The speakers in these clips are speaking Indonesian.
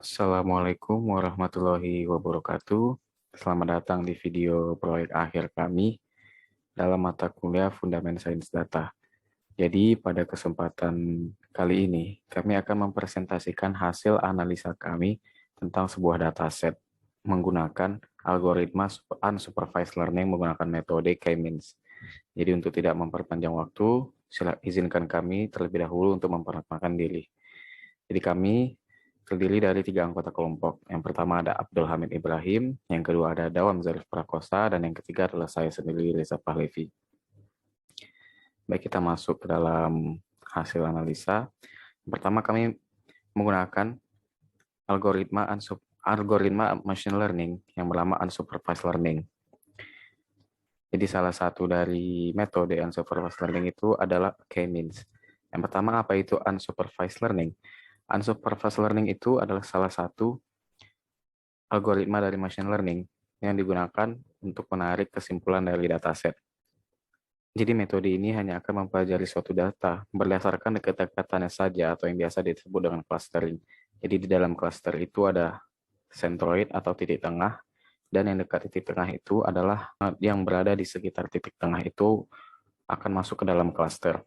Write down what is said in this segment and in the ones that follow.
Assalamualaikum warahmatullahi wabarakatuh. Selamat datang di video proyek akhir kami dalam mata kuliah Fundament Sains Data. Jadi pada kesempatan kali ini, kami akan mempresentasikan hasil analisa kami tentang sebuah dataset menggunakan algoritma unsupervised learning menggunakan metode K-means. Jadi untuk tidak memperpanjang waktu, izinkan kami terlebih dahulu untuk memperkenalkan diri. Jadi kami terdiri dari 3 anggota kelompok. Yang pertama ada Abdul Hamid Ibrahim, yang kedua ada Dawam Zarif Prakosa, dan yang ketiga adalah saya sendiri, Reza Pahlevi. Baik, kita masuk ke dalam hasil analisa. Pertama, kami menggunakan algoritma machine learning yang bernama unsupervised learning. Jadi salah satu dari metode unsupervised learning itu adalah K-means. Yang pertama, apa itu unsupervised learning? Unsupervised learning itu adalah salah satu algoritma dari machine learning yang digunakan untuk menarik kesimpulan dari dataset. Jadi metode ini hanya akan mempelajari suatu data berdasarkan kedekatannya saja atau yang biasa disebut dengan clustering. Jadi di dalam cluster itu ada centroid atau titik tengah, dan yang dekat titik tengah itu adalah yang berada di sekitar titik tengah itu akan masuk ke dalam cluster,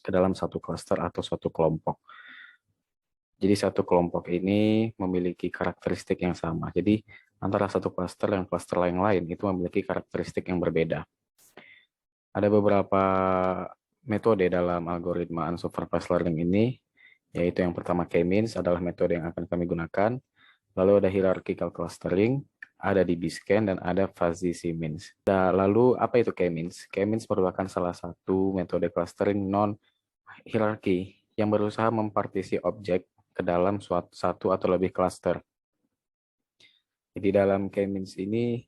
ke dalam satu cluster atau suatu kelompok. Jadi satu kelompok ini memiliki karakteristik yang sama. Jadi antara satu cluster dan cluster yang lain itu memiliki karakteristik yang berbeda. Ada beberapa metode dalam algoritma unsupervised learning ini, yaitu yang pertama K-means adalah metode yang akan kami gunakan. Lalu ada hierarchical clustering, ada DB-scan, dan ada fuzzy C-means. Lalu apa itu K-means? K-means merupakan salah satu metode clustering non-hierarki yang berusaha mempartisi objek ke dalam satu atau lebih cluster. Jadi dalam K-means ini,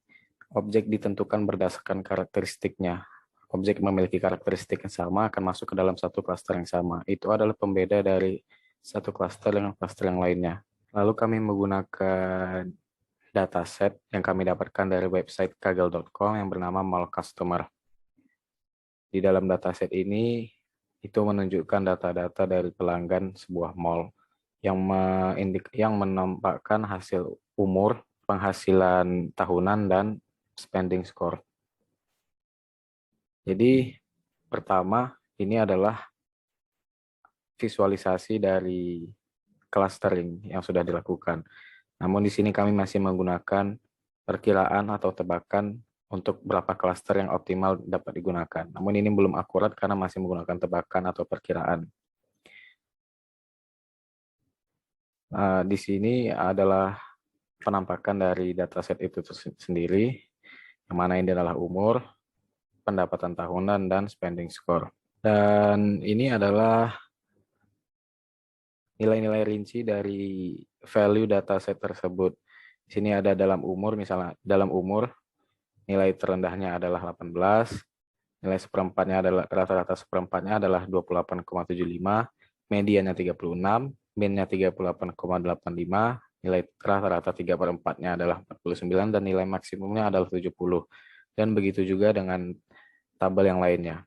objek ditentukan berdasarkan karakteristiknya. Objek memiliki karakteristik yang sama akan masuk ke dalam satu cluster yang sama. Itu adalah pembeda dari satu cluster dengan cluster yang lainnya. Lalu kami menggunakan dataset yang kami dapatkan dari website kaggle.com yang bernama Mall Customer. Di dalam dataset ini, itu menunjukkan data-data dari pelanggan sebuah mall yang menampakkan hasil umur, penghasilan tahunan, dan spending score. Jadi pertama, ini adalah visualisasi dari clustering yang sudah dilakukan. Namun di sini kami masih menggunakan perkiraan atau tebakan untuk berapa cluster yang optimal dapat digunakan. Namun ini belum akurat karena masih menggunakan tebakan atau perkiraan. Di sini adalah penampakan dari dataset itu sendiri, yang mana ini adalah umur, pendapatan tahunan, dan spending score. Dan ini adalah nilai-nilai rinci dari value dataset tersebut. Di sini ada dalam umur, misalnya dalam umur nilai terendahnya adalah 18, nilai seperempatnya adalah rata-rata seperempatnya adalah 28,75, mediannya 36, min-nya 38,85, nilai rata-rata 3/4-nya adalah 49, dan nilai maksimumnya adalah 70. Dan begitu juga dengan tabel yang lainnya.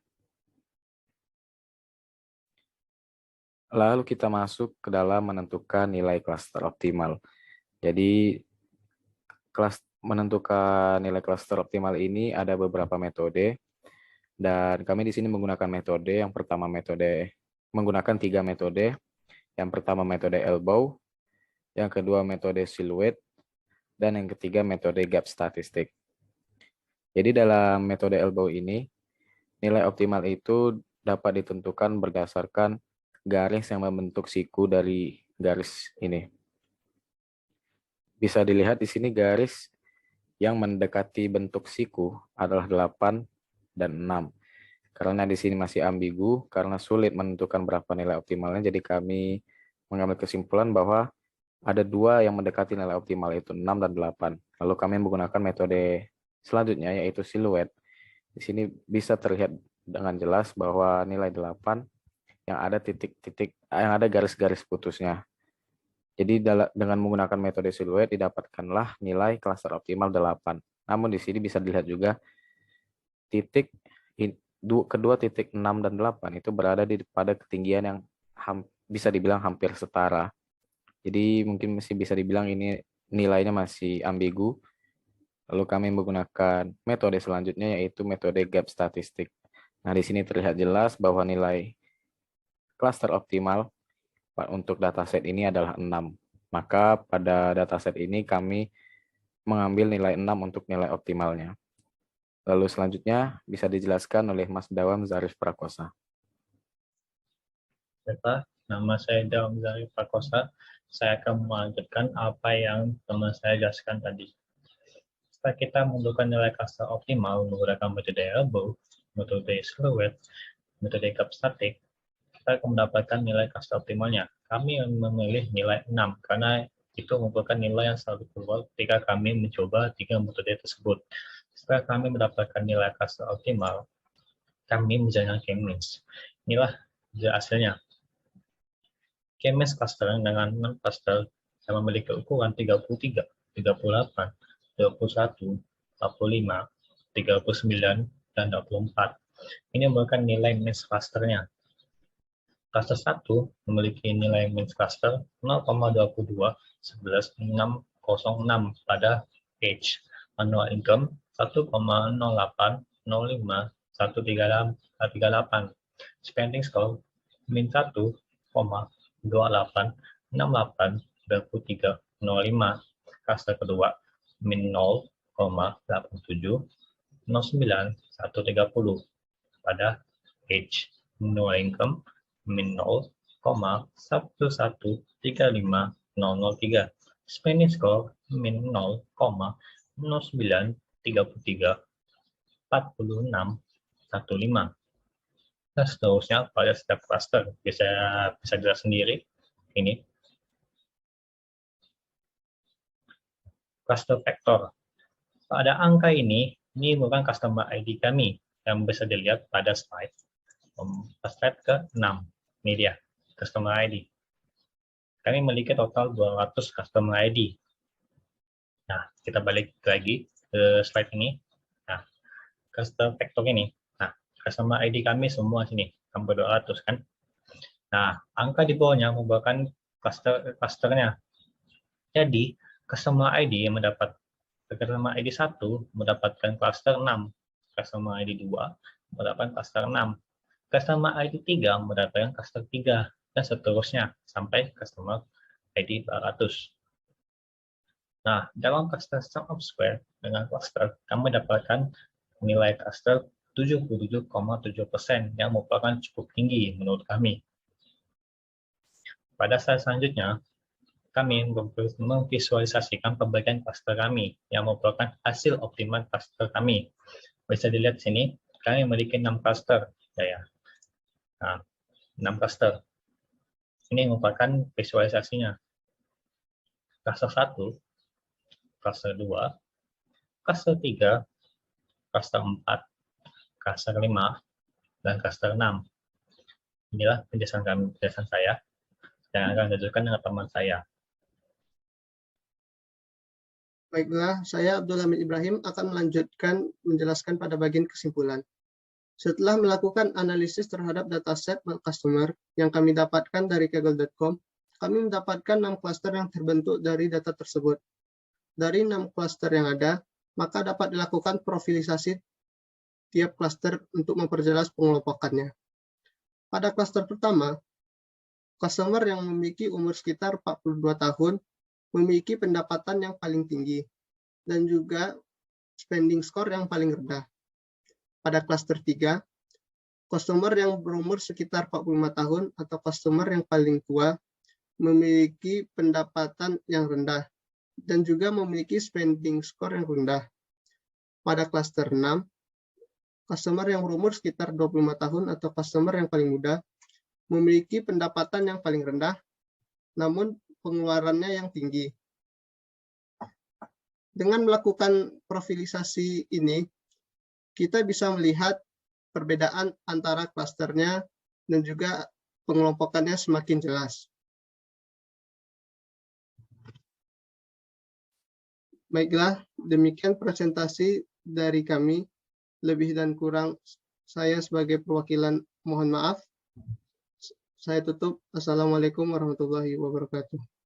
Lalu kita masuk ke dalam menentukan nilai cluster optimal. Jadi menentukan nilai cluster optimal ini ada beberapa metode, dan kami di sini menggunakan metode yang pertama menggunakan 3 metode. Yang pertama metode elbow, yang kedua metode silhouette, dan yang ketiga metode gap statistik. Jadi dalam metode elbow ini, nilai optimal itu dapat ditentukan berdasarkan garis yang membentuk siku dari garis ini. Bisa dilihat di sini garis yang mendekati bentuk siku adalah 8 dan 6. Karena di sini masih ambigu, karena sulit menentukan berapa nilai optimalnya, jadi kami mengambil kesimpulan bahwa ada 2 yang mendekati nilai optimal, yaitu 6 dan 8. Lalu kami menggunakan metode selanjutnya, yaitu silhouette. Di sini bisa terlihat dengan jelas bahwa nilai 8 yang ada garis-garis putusnya. Jadi dengan menggunakan metode silhouette didapatkanlah nilai cluster optimal 8. Namun di sini bisa dilihat juga kedua titik 6 dan 8 itu berada pada ketinggian yang bisa dibilang hampir setara. Jadi mungkin masih bisa dibilang ini nilainya masih ambigu. Lalu kami menggunakan metode selanjutnya yaitu metode gap statistik. Nah, di sini terlihat jelas bahwa nilai cluster optimal untuk dataset ini adalah 6. Maka pada dataset ini kami mengambil nilai 6 untuk nilai optimalnya. Lalu selanjutnya bisa dijelaskan oleh Mas Dawam Zarif Prakosa. Baiklah, nama saya Dawam Zarif Prakosa. Saya akan melanjutkan apa yang teman saya jelaskan tadi. Setelah kita menentukan nilai cluster optimal menggunakan metode elbow, metode silhouette, metode gap statik, kita akan mendapatkan nilai cluster optimalnya. Kami memilih nilai 6 karena itu merupakan nilai yang selalu keluar ketika kami mencoba 3 metode tersebut. Setelah kami mendapatkan nilai cluster optimal, kami menjalankan K-means. Inilah hasilnya. K-means cluster dengan 6 cluster yang memiliki ukuran 33, 38, 21, 45, 39, dan 24. Ini merupakan nilai means clusternya. Cluster 1 memiliki nilai means cluster 0,22 11 606 pada age. Annual income 1,08 05 138. Spending score min 1, 28 68 23 05. Cluster kedua min 0,87 09 130 pada age. Annual income min 0,1135003. Spending score min 0,0933 46 15. Dan seterusnya pada setiap cluster bisa dilihat sendiri ini cluster vektor. Pada angka ini bukan customer ID kami yang bisa dilihat pada slide ke-6. Ini dia customer ID. Kami memiliki total 200 customer ID. Nah, kita balik lagi ke slide ini. Nah, cluster vektor ini. Nah, customer ID kami semua sini, sampai 200 kan. Nah, angka di bawahnya merupakan clusternya. Jadi, customer ID yang mendapat customer ID 1 mendapatkan cluster 6, customer ID 2 mendapatkan cluster 6, customer ID 3 mendapatkan cluster 3, dan seterusnya sampai customer ID 400. Nah, dalam cluster sum of square dengan cluster, kami dapatkan nilai cluster 77,7% yang merupakan cukup tinggi menurut kami. Pada slide selanjutnya, kami memvisualisasikan pembagian cluster kami yang merupakan hasil optimal cluster kami. Bisa dilihat di sini, kami memiliki 6 cluster. Nah, 6 cluster. Ini merupakan visualisasinya. Cluster 1, cluster 2, cluster 3, cluster 4, cluster 5, dan cluster 6. Inilah penjelasan saya yang akan dilanjutkan dengan teman saya. Baiklah, saya Abdul Hamid Ibrahim akan menjelaskan pada bagian kesimpulan. Setelah melakukan analisis terhadap dataset customer yang kami dapatkan dari kaggle.com, kami mendapatkan 6 klaster yang terbentuk dari data tersebut. Dari 6 klaster yang ada, maka dapat dilakukan profilisasi tiap klaster untuk memperjelas pengelompokannya. Pada klaster pertama, customer yang memiliki umur sekitar 42 tahun memiliki pendapatan yang paling tinggi dan juga spending score yang paling rendah. Pada klaster 3, customer yang berumur sekitar 45 tahun atau customer yang paling tua memiliki pendapatan yang rendah dan juga memiliki spending score yang rendah. Pada klaster 6, customer yang berumur sekitar 25 tahun atau customer yang paling muda memiliki pendapatan yang paling rendah, namun pengeluarannya yang tinggi. Dengan melakukan profilisasi ini, kita bisa melihat perbedaan antara klasternya dan juga pengelompokannya semakin jelas. Baiklah, demikian presentasi dari kami. Lebih dan kurang saya sebagai perwakilan mohon maaf. Saya tutup. Assalamualaikum warahmatullahi wabarakatuh.